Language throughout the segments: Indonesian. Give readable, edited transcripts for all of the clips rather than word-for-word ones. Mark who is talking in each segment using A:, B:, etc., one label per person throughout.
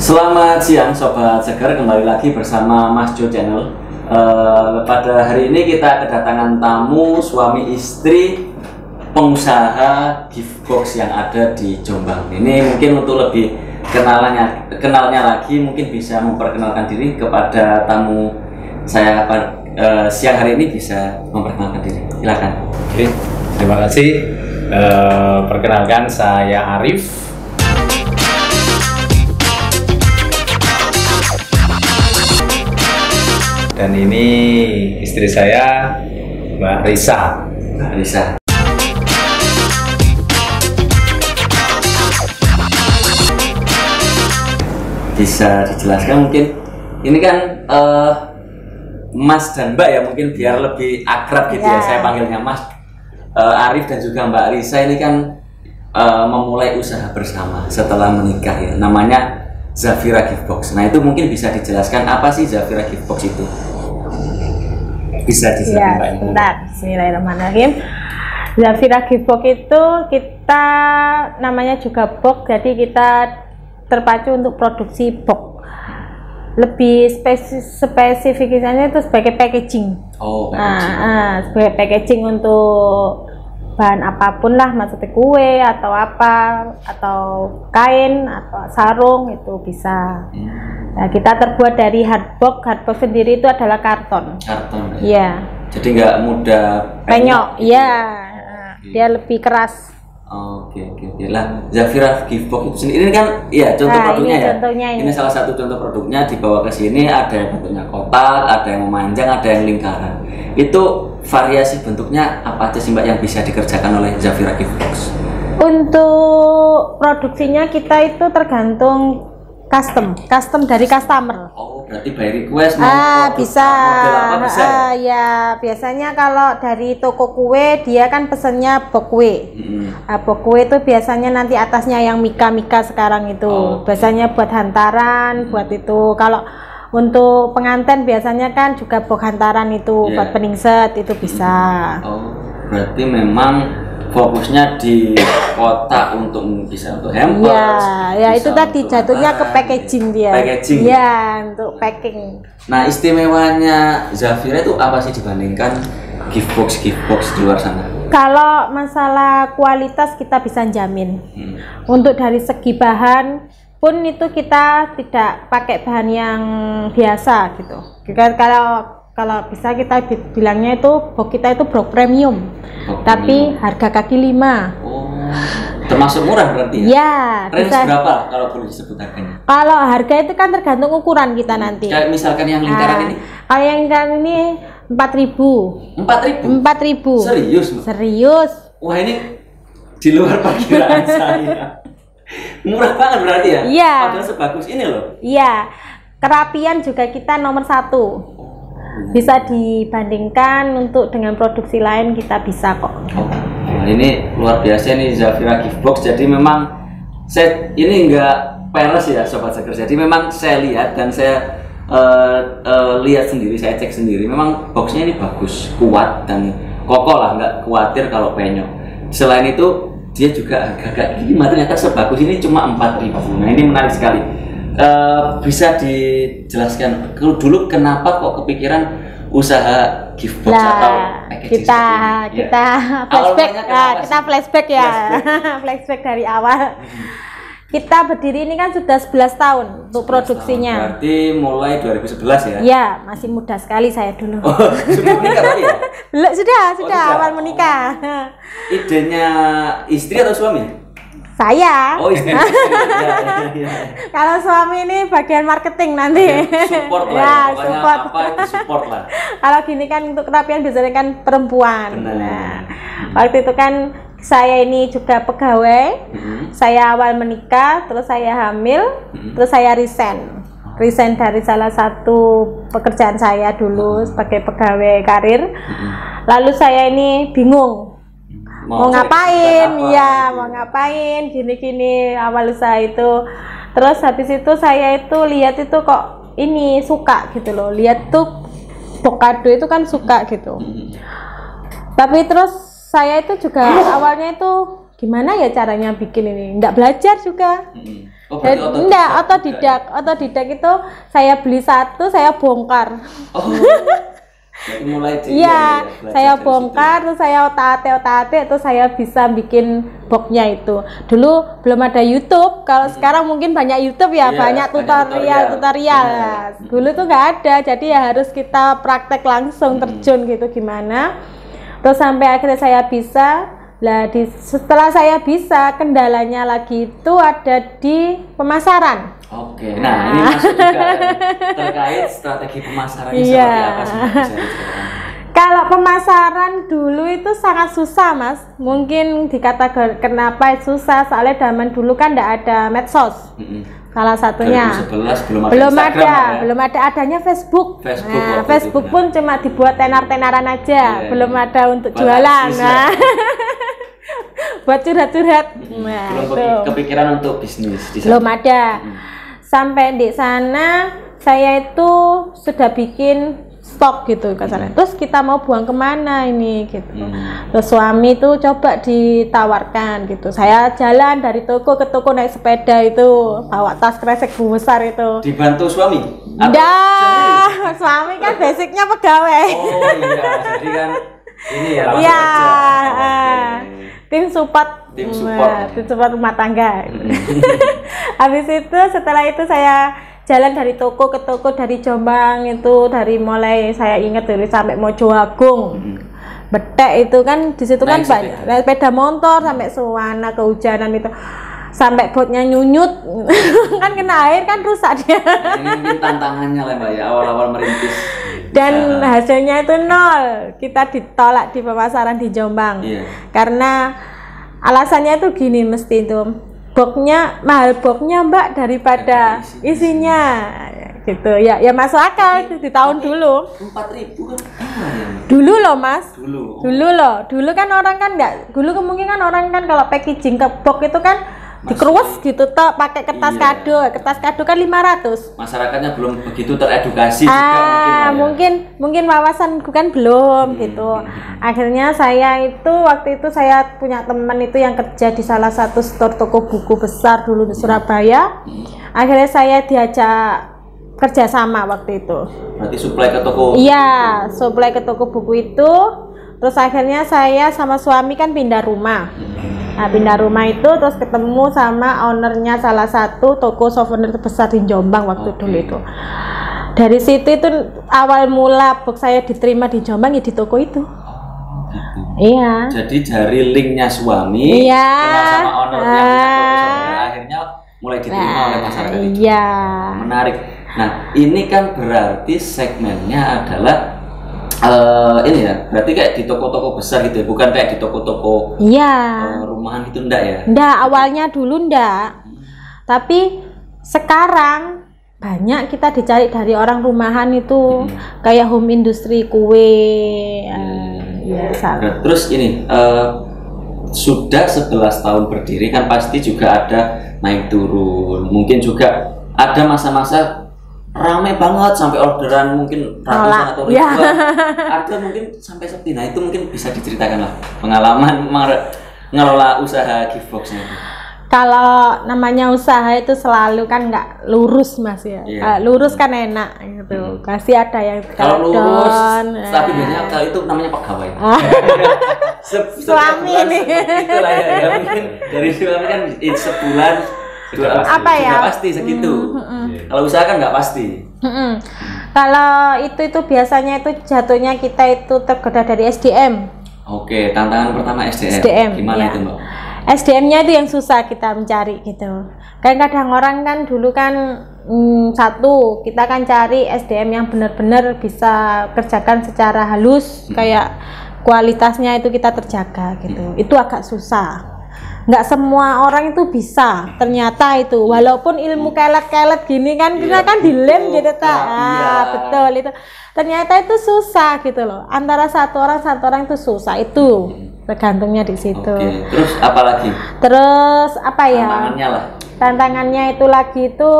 A: Selamat siang Sobat Seger, kembali lagi bersama Mas Jo Channel. Pada hari ini kita kedatangan tamu suami istri pengusaha gift box yang ada di Jombang. Ini mungkin untuk lebih kenalnya lagi, mungkin bisa memperkenalkan diri kepada tamu saya siang hari ini, bisa memperkenalkan diri. Silakan.
B: Oke, terima kasih. Perkenalkan, saya Arif. Dan ini istri saya, Mbak Risa.
A: Mbak Risa. Bisa dijelaskan mungkin, ini kan Mas dan Mbak ya, mungkin biar lebih akrab gitu ya, saya panggilnya Mas. Arif dan juga Mbak Risa ini kan memulai usaha bersama setelah menikah ya, namanya Zafira Gift Box. Nah itu mungkin bisa dijelaskan apa sih Zafira Gift Box itu? Bisa dijelaskan Mbak?
C: Bentar, bismillahirrahmanirrahim. Zafira Gift Box itu kita namanya juga box, jadi kita terpacu untuk produksi box. Lebih spesifikasinya itu sebagai packaging.
A: Oh, packaging.
C: Sebagai packaging untuk bahan apapun lah, maksudnya kue atau apa, atau kain atau sarung itu bisa. Nah, kita terbuat dari hardbox. Hardbox sendiri itu adalah karton.
A: Karton.
C: Iya.
A: Jadi nggak mudah
C: penyok. Iya. Dia lebih keras.
A: Oke. Lah, Zafira Gift Box itu sendiri ini kan, ya contoh produknya ya. Ini salah satu contoh produknya, dibawa ke sini ada yang bentuknya kotak, ada yang memanjang, ada yang lingkaran. Itu variasi bentuknya apa aja sih Mbak yang bisa dikerjakan oleh Zafira Gift Box?
C: Untuk produksinya kita itu tergantung custom dari customer.
A: Oh, berarti by request
C: bisa.
A: Model apa bisa?
C: Ya, biasanya kalau dari toko kue dia kan pesennya box kue. Box kue itu biasanya nanti atasnya yang mika sekarang itu. Biasanya buat hantaran, buat itu. Kalau untuk pengantin biasanya kan juga box hantaran itu, buat peningset itu bisa.
A: Oh, berarti memang fokusnya di kotak untuk bisa untuk hampers.
C: Ya itu tadi jatuhnya ke packaging dia.
A: Packaging.
C: Ya, untuk packing.
A: Nah, istimewanya Zafira itu apa sih dibandingkan gift box di luar sana?
C: Kalau masalah kualitas kita bisa jamin. Untuk dari segi bahan pun itu kita tidak pakai bahan yang biasa gitu. Kalau bisa kita bilangnya itu box kita itu box premium, tapi harga kaki 5.
A: Oh, termasuk murah berarti ya?
C: Ya.
A: Range berapa kalau boleh disebut harganya?
C: Kalau harga itu kan tergantung ukuran kita nanti.
A: Kayak misalkan yang lingkaran ini?
C: Kalau yang lingkaran ini 4.000. 4.000.
A: Serius?
C: Serius.
A: Wah, ini di luar perkiraan saya. Murah banget berarti ya?
C: Iya.
A: Padahal sebagus ini loh.
C: Iya. Kerapian juga kita nomor 1. Bisa dibandingkan untuk dengan produksi lain, kita bisa kok.
A: Nah, ini luar biasa nih Zafira Gift Box. Jadi memang ini enggak peres ya Sobat Seger. Jadi memang saya lihat dan saya lihat sendiri, saya cek sendiri. Memang boxnya ini bagus, kuat dan kokoh lah, nggak khawatir kalau penyok. Selain itu dia juga agak gimana, ternyata sebagus ini cuma 4.000. Nah ini menarik sekali. Bisa dijelaskan dulu kenapa kok kepikiran usaha gift box atau packaging
C: kita flashback ya. Flashback dari awal. Kita berdiri ini kan sudah 11 tahun untuk produksinya.
A: Berarti mulai 2011 ya?
C: Ya, masih muda sekali saya dulu.
A: Oh, sudah menikah tadi ya?
C: Belum, sudah awal menikah.
A: Idenya istri atau suami?
C: Saya.
A: Oh, istri. Ya.
C: Kalau suami ini bagian marketing nanti.
A: Support lah. Ya, support. Apa itu support lah.
C: Kalau gini kan untuk kerapian biasanya kan perempuan.
A: Benar.
C: Nah, waktu itu kan saya ini juga pegawai. Saya awal menikah, terus saya hamil, terus saya resign dari salah satu pekerjaan saya dulu sebagai pegawai karir. Lalu saya ini bingung mau ngapain, mau ngapain, gini-gini awal usaha itu. Terus habis itu saya itu lihat itu kok ini suka gitu loh, lihat tuh Bokado itu kan suka gitu. Tapi terus saya itu juga awalnya itu gimana ya caranya bikin ini, nggak belajar juga.
A: Oh, berarti
C: Enggak, otodidak itu saya beli satu, saya bongkar.
A: Oh. Jadi mulai
C: Iya,
A: belajar
C: saya
A: dari
C: bongkar, terus saya otak-atik, terus saya bisa bikin boxnya itu. Dulu belum ada YouTube, kalau sekarang mungkin banyak YouTube ya,
A: Iya,
C: banyak tutorial.
A: Benar.
C: Dulu tuh nggak ada, jadi ya harus kita praktek langsung terjun gitu gimana. Terus sampai akhirnya saya bisa. Lah setelah saya bisa, kendalanya lagi itu ada di pemasaran.
A: Oke, nah ini masuk juga terkait strategi pemasarannya
C: Iya.
A: seperti apa sih? Bisa diceritakan?
C: Kalau pemasaran dulu itu sangat susah, Mas. Mungkin dikatakan kenapa susah, soalnya zaman dulu kan tidak ada medsos. Salah satunya
A: 2011 belum ada
C: adanya Facebook. Nah,
A: waktu
C: Facebook
A: itu,
C: pun cuma dibuat tenar-tenaran aja,
A: Iya,
C: belum
A: iya.
C: ada untuk
A: Buat
C: jualan.
A: aksis,
C: Nah,
A: ya.
C: buat curhat-curhat. Nah,
A: Belum
C: itu.
A: kepikiran untuk bisnis di sana.
C: Belum ada. Sampai di sana saya itu sudah bikin stok gitu ke sana. Terus kita mau buang kemana ini gitu. Terus suami itu coba ditawarkan gitu. Saya jalan dari toko ke toko naik sepeda itu, bawa tas kresek besar itu.
A: Dibantu suami? Atau
C: Enggak,
A: sendiri?
C: suami kan basicnya pegawai.
A: Oh iya, jadi kan ini ya. langsung
C: Iya,
A: aja. Oke.
C: tim support,
A: Tim support.
C: tim support rumah tangga. Habis itu setelah itu saya jalan dari toko ke toko, dari Jombang itu, dari mulai saya ingat dari sampai Mojoagung, Betek itu kan di situ kan
A: Naik
C: banyak naik sepeda motor sampai Suwana kehujanan itu, sampai botnya nyunyut kan kena air kan rusak dia.
A: Nah, ini mungkin tantangannya lah Mbak ya, awal-awal merintis.
C: Dan hasilnya itu nol, kita ditolak di pemasaran di Jombang.
A: Iya.
C: Karena alasannya itu gini, mesti itu boxnya mahal, boxnya Mbak daripada isinya gitu ya, ya masuk akal di tahun dulu.
A: 4.000 kan?
C: Dulu loh Mas,
A: Dulu.
C: dulu kan orang kan enggak, dulu kemungkinan orang kan kalau packaging ke box itu kan dikeruas gitu toh, pakai kertas
A: Iya.
C: kertas kado kan 500.
A: Masyarakatnya belum begitu teredukasi juga
C: Mungkin wawasan kan belum gitu. Akhirnya saya itu waktu itu saya punya teman itu yang kerja di salah satu store toko buku besar dulu di Surabaya. Akhirnya saya diajak kerjasama waktu itu.
A: Berarti supply ke toko.
C: Iya, supply ke toko buku itu. Terus akhirnya saya sama suami kan pindah rumah. Nah, pindah rumah itu terus ketemu sama ownernya salah satu toko souvenir terbesar di Jombang waktu dulu itu. Dari situ itu awal mula box saya diterima di Jombang ya di toko itu. Iya.
A: Jadi dari linknya suami
C: Iya.
A: kenal sama ownernya punya toko souvenir, akhirnya mulai diterima oleh masyarakat itu.
C: Iya.
A: Menarik. Nah, ini kan berarti segmennya adalah ini ya, berarti kayak di toko-toko besar gitu ya, bukan kayak di toko-toko
C: Iya.
A: rumahan gitu enggak ya?
C: Nggak, awalnya dulu nggak. Tapi sekarang banyak kita dicari dari orang rumahan itu, kayak home industry kue. Ya, salah.
A: Nah, terus ini sudah 11 tahun berdiri kan pasti juga ada naik turun, mungkin juga ada masa-masa rame banget sampai orderan mungkin ratusan atau ribuan, ada mungkin sampai sepi. Nah itu mungkin bisa diceritakan lah pengalaman ngelola usaha Giftbox-nya itu.
C: Kalau namanya usaha itu selalu kan nggak lurus Mas ya.
A: Iya.
C: Lurus kan enak gitu. Pasti ada yang
A: Kalau lurus,
C: down,
A: tapi biasanya kalau itu namanya pegawai.
C: Suami nih.
A: Itulah ya, mungkin dari suami kan sebulan
C: Apa ya?
A: sudah pasti segitu. Kalau usaha kan nggak pasti.
C: Kalau itu biasanya itu jatuhnya kita itu tergoda dari SDM.
A: Oke, tantangan pertama SDM.
C: SDM,
A: Gimana
C: ya.
A: itu Mbak?
C: SDM-nya itu yang susah kita mencari gitu. Kadang orang kan dulu kan satu kita kan cari SDM yang benar-benar bisa kerjakan secara halus, kayak kualitasnya itu kita terjaga gitu. Itu agak susah. Nggak semua orang itu bisa ternyata itu, walaupun ilmu kelet-kelet gini kan kita kan dilem gitu tak. Betul itu. Ternyata itu susah gitu loh. Antara satu orang itu susah itu. Tergantungnya di situ.
A: Oke. Terus apa lagi?
C: Terus apa ya?
A: Tantangannya lah.
C: Tantangannya itu lagi itu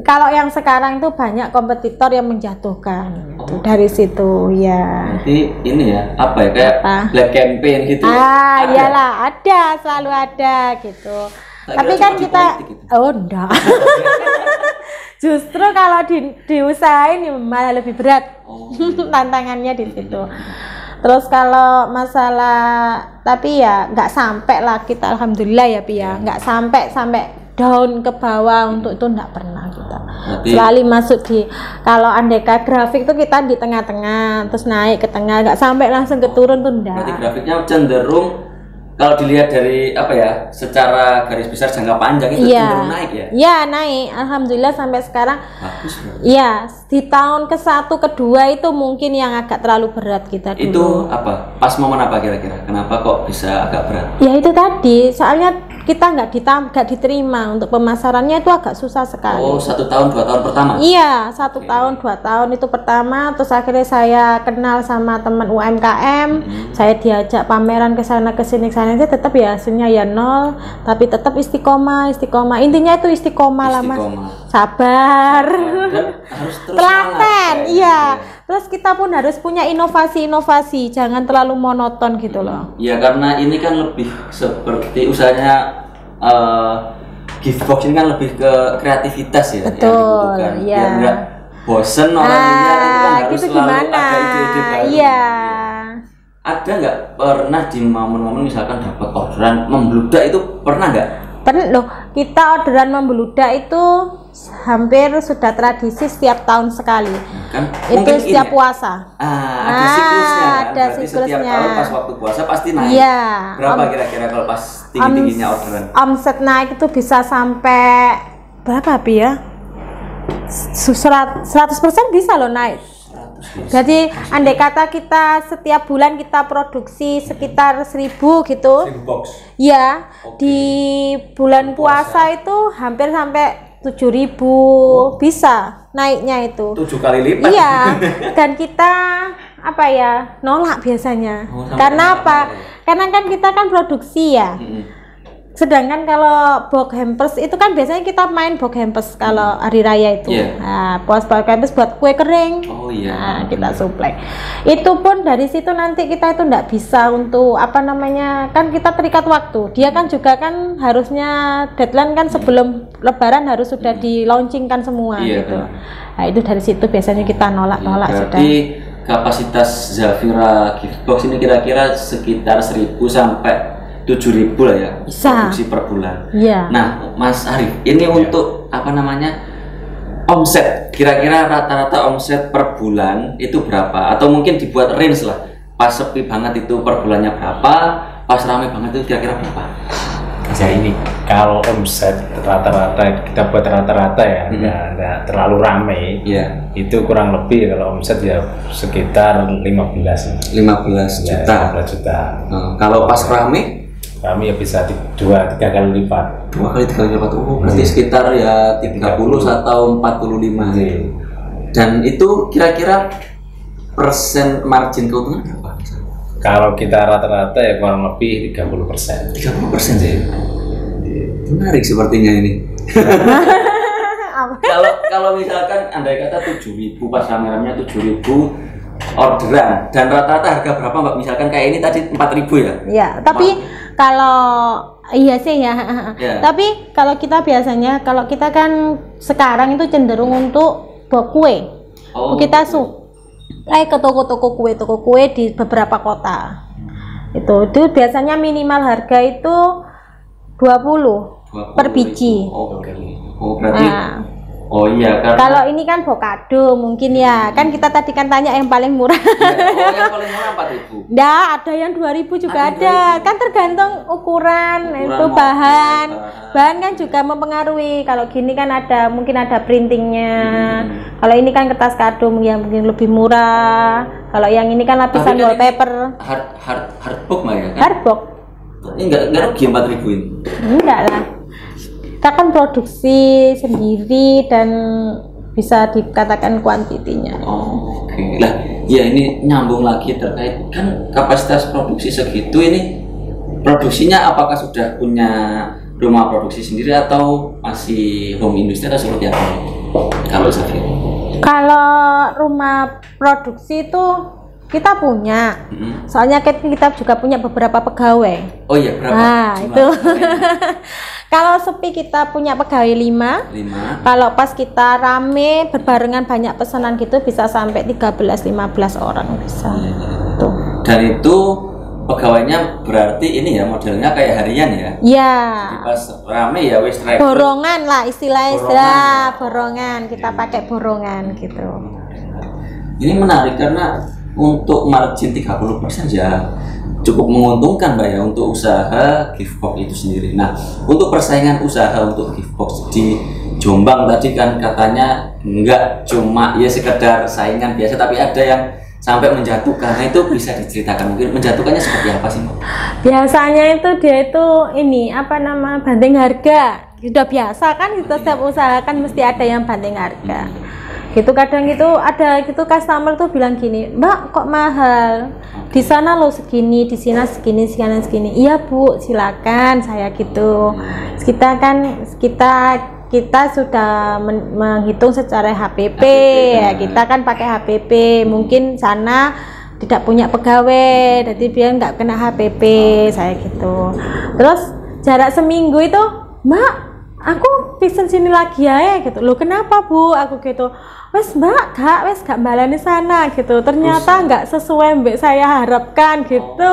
C: kalau yang sekarang itu banyak kompetitor yang menjatuhkan itu dari situ ya.
A: Nanti ini ya apa ya kayak black campaign gitu.
C: Iyalah ada, selalu ada gitu. Tapi kan kita enggak. Justru kalau diusahain malah lebih berat. Tantangannya di situ. Terus kalau masalah, tapi ya nggak sampai lah kita, alhamdulillah ya Pi ya, nggak sampai down ke bawah untuk itu nggak pernah kita. Selalu masuk di, kalau andeka grafik tuh kita di tengah-tengah, terus naik ke tengah, nggak sampai langsung ke turun tuh enggak.
A: Berarti grafiknya cenderung kalau dilihat dari apa ya, secara garis besar jangka panjang itu cenderung naik ya?
C: Iya naik, alhamdulillah sampai sekarang.
A: Bagus.
C: Iya, di tahun ke-1, ke-2 itu mungkin yang agak terlalu berat kita dulu.
A: Itu apa? Pas momen apa kira-kira? Kenapa kok bisa agak berat?
C: Ya itu tadi, soalnya kita nggak diterima untuk pemasarannya, itu agak susah sekali.
A: Oh, 1 tahun 2 tahun pertama?
C: Iya, 1 tahun 2 tahun itu pertama. Terus akhirnya saya kenal sama teman UMKM, saya diajak pameran ke sana ke sini tetap ya hasilnya ya 0, tapi tetap istiqomah. Intinya itu istiqomah lah Mas. Sabar.
A: Dan harus terus
C: telaten, iya. Terus kita pun harus punya inovasi, jangan terlalu monoton gitu loh.
A: Iya, karena ini kan lebih seperti usahanya Giftbox ini kan lebih ke kreativitas ya.
C: Betul,
A: yang dibutuhkan.
C: Iya.
A: Biar nggak bosen orang lihat itu kan harus
C: gitu
A: selalu
C: gimana?
A: ada ide-ide baru.
C: Iya.
A: Ada nggak pernah di momen-momen misalkan dapat orderan membludak, itu pernah nggak?
C: Pernah loh, kita orderan membeludak itu hampir sudah tradisi setiap tahun sekali.
A: Kan
C: itu setiap puasa.
A: Ada siklusnya kan?
C: Ada
A: Berarti
C: siklusnya.
A: setiap tahun pas waktu puasa pasti naik.
C: Iya.
A: Berapa kira-kira kalau pas tinggi-tingginya orderan?
C: Omset naik itu bisa sampai berapa Pi ya? 100% bisa loh naik. Jadi andai kata kita setiap bulan kita produksi sekitar 1000 gitu.
B: 1000 box.
C: Ya, di bulan puasa itu hampir sampai 7.000 bisa naiknya itu.
A: 7 kali lipat.
C: Iya. Dan kita apa ya, nolak biasanya. Karena apa? Karena kan kita kan produksi ya. Sedangkan kalau box hampers itu kan biasanya kita main box hampers kalau hari raya itu. Nah, box hampers buat kue kering.
A: Oh iya.
C: Nah, kita suplai. Itu pun dari situ nanti kita itu enggak bisa untuk apa namanya, kan kita terikat waktu. Dia kan juga kan harusnya deadline kan sebelum lebaran harus sudah di launchingkan semua gitu. Nah, itu dari situ biasanya kita nolak-nolak sudah.
A: Berarti kapasitas Zafira Giftbox ini kira-kira sekitar 1000 sampai 7.000 lah ya,
C: bisa
A: produksi per bulan.
C: Iya.
A: Nah, Mas Arif, ini untuk apa namanya, omset, kira-kira rata-rata omset per bulan itu berapa? Atau mungkin dibuat range lah, pas sepi banget itu per bulannya berapa, pas ramai banget itu kira-kira berapa?
B: Ya ini kalau omset rata-rata kita buat rata-rata ya, nggak terlalu ramai. Itu kurang lebih kalau omset ya sekitar 15
A: juta.
B: 15 juta.
A: Kalau pas rame?
B: Kami ya bisa 2-3 kali lipat.
A: 2 kali 3 kali lipat. Berarti sekitar ya 30 atau 45. Dan itu kira-kira persen margin keuntungan berapa?
B: Kalau kita rata-rata ya kurang lebih 30%.
A: 30% sih. Menarik sepertinya ini. Kalau misalkan andai kata 7.000 pas rame-ramenya 7.000 orderan, dan rata-rata harga berapa Mbak? Misalkan kayak ini tadi 4.000 ya? Iya,
C: tapi kalau iya sih ya. Tapi kalau kita biasanya, kalau kita kan sekarang itu cenderung untuk bawa kue. Kita ke toko-toko kue di beberapa kota. Itu biasanya minimal harga itu 20 per biji.
A: Berarti oh iya,
C: kalau ini kan avocado mungkin ya, kan kita tadi kan tanya yang paling murah.
A: Yang paling murah 4.000.
C: Nggak, ada yang 2.000 juga ada. Kan tergantung ukuran itu bahan kan juga mempengaruhi. Kalau gini kan ada, mungkin ada printingnya. Kalau ini kan kertas kado ya mungkin lebih murah. Kalau yang ini kan lapisan wallpaper.
A: Hardbox mah ya kan?
C: Hardbox.
A: Ini enggak rugi 4.000 ini.
C: Enggak lah. Kita kan produksi sendiri dan bisa dikatakan kuantitinya.
A: Oke. Lah, ya ini nyambung lagi terkait kan kapasitas produksi segitu, ini produksinya apakah sudah punya rumah produksi sendiri atau masih home industry atau seperti apa? Kalau Zafira?
C: Kalau rumah produksi itu kita punya. Soalnya kita juga punya beberapa pegawai.
A: Oh iya, berapa?
C: Nah, itu. Kalau sepi kita punya pegawai 5. Kalau pas kita rame berbarengan banyak pesanan gitu bisa sampai 13-15 orang bisa. Tuh.
A: Dan itu pegawainya berarti ini ya modelnya kayak harian ya?
C: Iya.
A: Pas rame ya wis rekrut.
C: Borongan lah istilah borongan. Kita pakai borongan gitu.
A: Ini menarik karena untuk margin 30% ya cukup menguntungkan Mbak ya untuk usaha Giftbox itu sendiri. Nah, untuk persaingan usaha untuk Giftbox di Jombang tadi kan katanya enggak cuma ya sekedar saingan biasa, tapi ada yang sampai menjatuhkan. Nah, itu bisa diceritakan mungkin menjatuhkannya seperti apa sih Mbak?
C: Biasanya itu dia itu ini banting harga. Sudah biasa kan itu setiap usaha kan mesti ada yang banting harga. Gitu kadang itu ada gitu customer tuh bilang gini, Mbak kok mahal, di sana lo segini, di sini segini. Iya Bu, silakan saya gitu. Kita sudah menghitung secara HPP. Ya, kita kan pakai HPP, mungkin sana tidak punya pegawai, jadi biar nggak kena HPP saya gitu. Terus jarak seminggu itu, Mbak aku pesen sini lagi ya gitu. Loh kenapa Bu? Aku gitu. Wes Mbak, gak balani sana gitu. Ternyata nggak sesuai mbak saya harapkan gitu.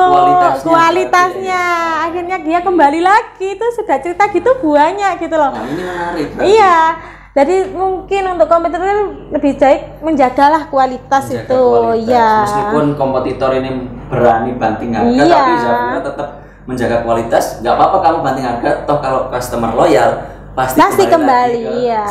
C: Kualitasnya. Akhirnya dia kembali lagi. Itu sudah cerita gitu banyak gitu loh.
A: Nah, ini menarik.
C: Iya. Jadi mungkin untuk kompetitor lebih baik menjagalah kualitas itu. Ya.
A: Meskipun kompetitor ini berani banting harga, tapi Zafira tetap menjaga kualitas. Nggak apa-apa kamu banting harga. Toh kalau customer loyal pasti kembali
C: ya.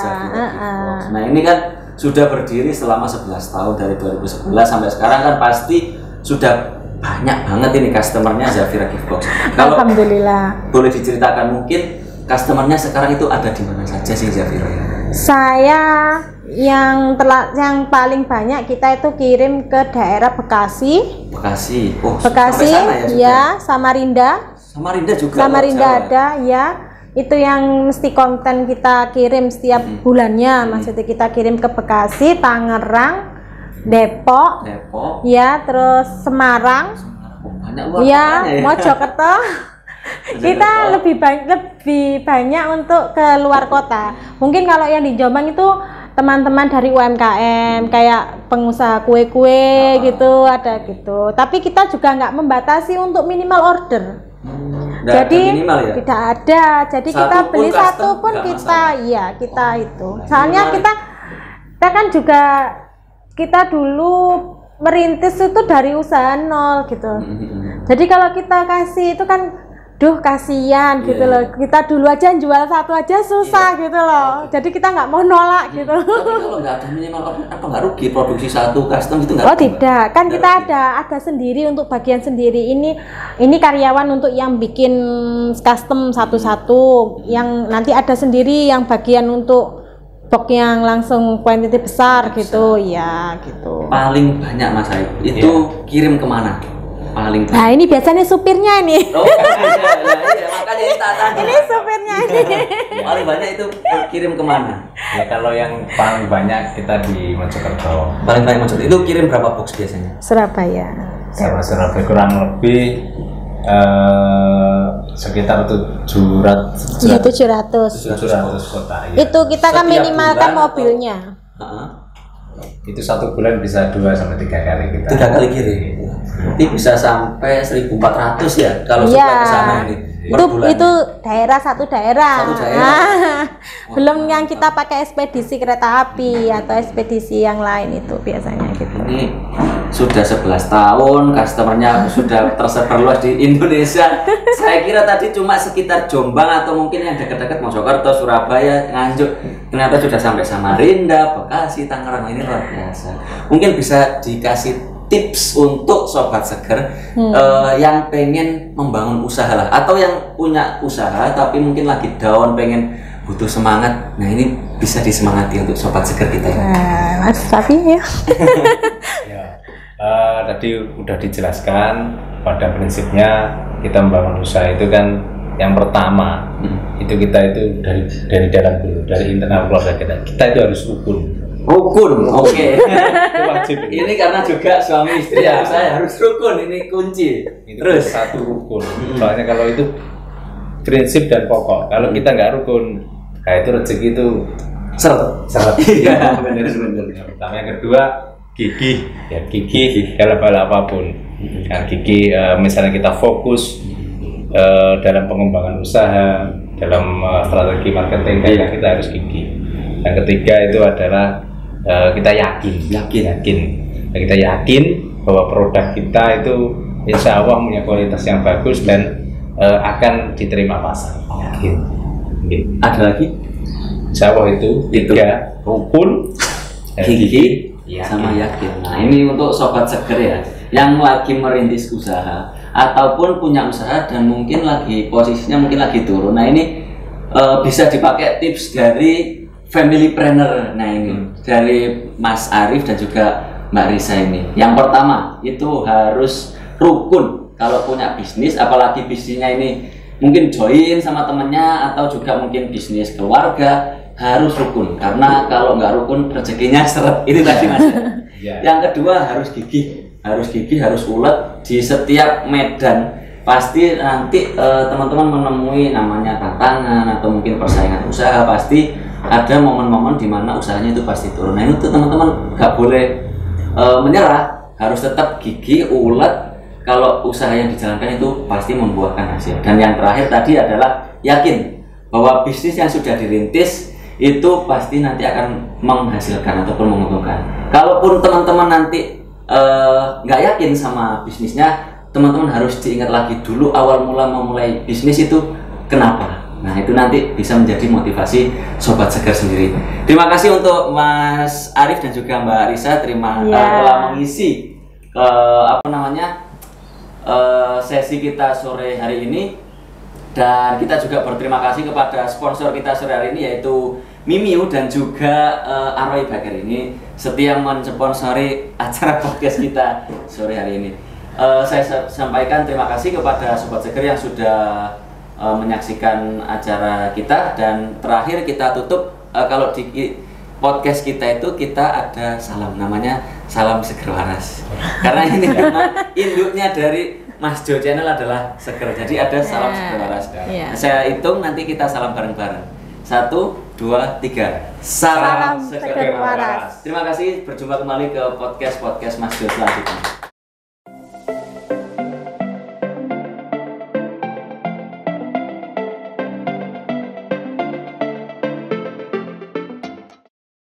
A: Nah ini kan sudah berdiri selama 11 tahun dari 2011 sampai sekarang kan pasti sudah banyak banget ini customernya Zafira Giftbox. Kalau
C: Alhamdulillah.
A: Boleh diceritakan mungkin customernya sekarang itu ada di mana saja sih Zafira?
C: Saya yang paling banyak kita itu kirim ke daerah Bekasi.
A: Oh,
C: Bekasi ya, Samarinda.
A: Samarinda juga.
C: Samarinda ada ya. Itu yang mesti konten kita kirim setiap bulannya. Maksudnya kita kirim ke Bekasi, Tangerang, Depok, ya, terus Semarang, ya, Mojokerto. Kita lebih banyak untuk ke luar kota. Mungkin kalau yang di Jombang itu teman-teman dari UMKM kayak pengusaha kue-kue gitu ada gitu. Tapi kita juga nggak membatasi untuk minimal order. Jadi
A: minimal, ya?
C: Tidak ada. Jadi kita beli satu pun kita itu. Soalnya kita kan juga kita dulu merintis itu dari usaha nol gitu. Jadi kalau kita kasih itu kan kasihan gitu loh. Kita dulu aja jual satu aja susah gitu loh. Jadi kita nggak mau nolak gitu.
A: Tapi kalau nggak ada minimal apa nggak rugi produksi satu custom itu nggak?
C: Oh tidak, kan kita ada sendiri untuk bagian sendiri. Ini karyawan untuk yang bikin custom satu-satu. Yang nanti ada sendiri yang bagian untuk box yang langsung kuantiti besar gitu ya gitu.
A: Paling banyak Mas Aib itu kirim kemana? Paling banyak.
C: Nah ini biasanya supirnya ini.
A: Oh iya, makanya
C: ini supirnya ini.
A: Paling banyak itu kirim kemana?
B: Ya kalau yang paling banyak kita di Mojokerto.
A: Paling banyak Mojokerto. Itu kirim berapa box biasanya?
C: Surabaya.
B: Sama Surabaya kurang lebih sekitar 700 kota. Ya.
C: Itu kita kan minimalkan mobilnya.
B: Itu satu bulan bisa 2 sampai 3 kali kita.
A: 3 kali kirim. Nanti bisa sampai 1.400 ya kalau supply ke sana ini.
C: Itu satu daerah. Belum yang kita pakai ekspedisi kereta api atau ekspedisi yang lain itu biasanya gitu.
A: Ini sudah 11 tahun, customernya sudah tersebar luas di Indonesia. Saya kira tadi cuma sekitar Jombang atau mungkin yang dekat-dekat Mojokerto, Surabaya, Nganjuk. Ternyata sudah sampai Samarinda, Bekasi, Tangerang. Ini luar biasa. Mungkin bisa dikasih tips untuk sobat seger yang pengen membangun usaha lah, atau yang punya usaha tapi mungkin lagi down, pengen butuh semangat. Nah ini bisa disemangati untuk sobat seger kita ya.
C: Mas tapi ya.
B: Tadi udah dijelaskan pada prinsipnya kita membangun usaha itu kan yang pertama itu kita itu dari dalam dulu, dari internal keluarga kita itu harus rukun.
A: Rukun, oke.
B: Wajib.
A: Ini karena juga suami istri ya, saya harus rukun, ini kunci.
B: Itu
A: Terus
B: satu rukun. Soalnya kalau itu prinsip dan pokok. Kalau kita nggak rukun, nah itu rezeki itu seret.
A: Iya, benar.
B: Yang pertama, yang kedua gigih. Ya gigih dalam hal apapun. Nah, gigih misalnya kita fokus dalam pengembangan usaha, dalam strategi marketing, kita harus gigih. Yang ketiga itu adalah kita yakin. Dan kita yakin bahwa produk kita itu insya Allah punya kualitas yang bagus dan akan diterima pasar. Yakin.
A: Ada lagi?
B: Insya Allah itu tiga rukun,
A: gigih, sama yakin. Nah ini untuk sobat seger ya, yang lagi merintis usaha ataupun punya usaha dan mungkin lagi posisinya mungkin lagi turun. Nah ini bisa dipakai tips dari family planner. Nah ini dari Mas Arif dan juga Mbak Risa ini. Yang pertama itu harus rukun kalau punya bisnis, apalagi bisnisnya ini mungkin join sama temennya atau juga mungkin bisnis keluarga, harus rukun. Karena kalau nggak rukun rezekinya seret. Ini tadi Mas. Yang kedua harus gigih, harus ulet di setiap medan. Pasti nanti teman-teman menemui namanya tantangan atau mungkin persaingan usaha, pasti ada momen-momen di mana usahanya itu pasti turun. Nah itu teman-teman nggak boleh menyerah, harus tetap gigih, ulet. Kalau usaha yang dijalankan itu pasti membuahkan hasil. Dan yang terakhir tadi adalah yakin bahwa bisnis yang sudah dirintis itu pasti nanti akan menghasilkan ataupun menguntungkan. Kalaupun teman-teman nanti nggak yakin sama bisnisnya, teman-teman harus diingat lagi dulu awal mula memulai bisnis itu kenapa. Nah itu nanti bisa menjadi motivasi sobat seger sendiri. Terima kasih untuk Mas Arif dan juga Mbak Risa, telah mengisi sesi kita sore hari ini. Dan kita juga berterima kasih kepada sponsor kita sore hari ini, yaitu Mimiu dan juga Aroy Baker ini setia mensponsori acara podcast kita sore hari ini. Saya sampaikan terima kasih kepada sobat seger yang sudah menyaksikan acara kita. Dan terakhir kita tutup, kalau di podcast kita itu kita ada salam, namanya salam seger waras. Karena ini memang induknya dari Mas Jo Channel adalah seger, jadi ada salam seger waras. Saya hitung nanti kita salam bareng-bareng. 1, 2, 3. Salam seger waras. Terima kasih, berjumpa kembali ke podcast Mas Jo selanjutnya.